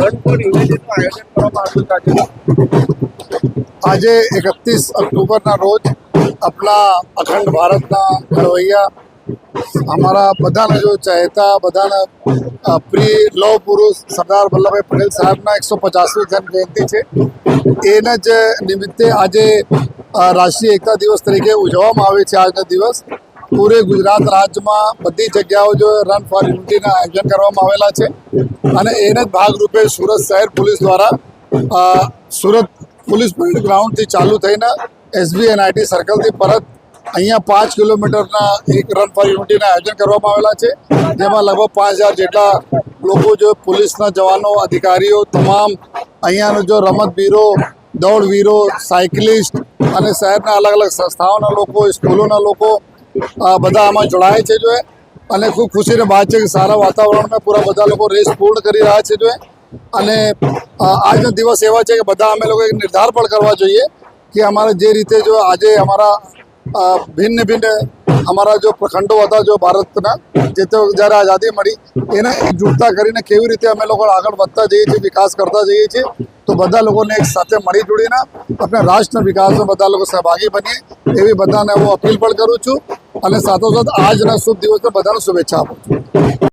Run for યુનિટીનું આયોજન કરવામાં આવ્યું છે આજે 31 ઓક્ટોબરના રોજ આપણા અખંડ ભારતના ઘડવૈયા हमारा बधाना जो चाहता बधाना प्रिय लौह पुरुष सरदार वल्लभभाई पटेल साहेबना 150મી જન્મ જયંતિ છે એના જ નિમિત્તે આજે રાષ્ટ્રીય એકતા દિવસ તરીકે ઉજવવામાં આવે છે। આજનો દિવસ પૂરે ગુજરાત રાજ્યમાં બધી જગ્યાઓ જો રન ફોર યુનિટીના આયોજન કરવામાં આવેલા છે અને એના જ ભાગરૂપે સુરત શહેર પોલીસ દ્વારા સુરત પોલીસ પરેડ ગ્રાઉન્ડથી ચાલુ થઈને SBNIT સર્કલથી પરત અહીંયા 5 કિલોમીટરના એક રન ફોર યુનિટીના આયોજન કરવામાં આવેલા છે, જેમાં લગભગ 5000 જેટલા લોકો જો પોલીસના જવાનો અધિકારીઓ તમામ અહીંયાનો જો રમતવીરો દોડવીરો સાયકલિસ્ટ અને શહેરના અલગ અલગ સંસ્થાઓના લોકો સ્કૂલોના લોકો બધા આમાં જોડાય છે જો અને ખૂબ ખુશીની વાત છે કે સારા વાતાવરણમાં પૂરા બધા લોકો રેસ પૂર્ણ કરી રહ્યા છે જો અને આજનો દિવસ એવા છે કે બધા અમે લોકો એક નિર્ધાર પણ કરવા જોઈએ કે અમારે જે રીતે જો આજે અમારા भिन्न भिन्न हमारा जो प्रखंडो था जो भारतना જે તે જ્યારે આઝાદી મળી એને એકજૂટતા કરીને કેવી રીતે અમે લોકો આગળ વધતા જઈએ છીએ વિકાસ કરતા જઈએ છીએ તો બધા લોકોને એક સાથે મળી જોડીને આપણે રાષ્ટ્રના વિકાસમાં બધા લોકો સહભાગી બનીએ એવી બધાને હું અપીલ પણ કરું છું અને સાથોસાથ આજના શુભ દિવસને બધાને શુભેચ્છા આપું છું।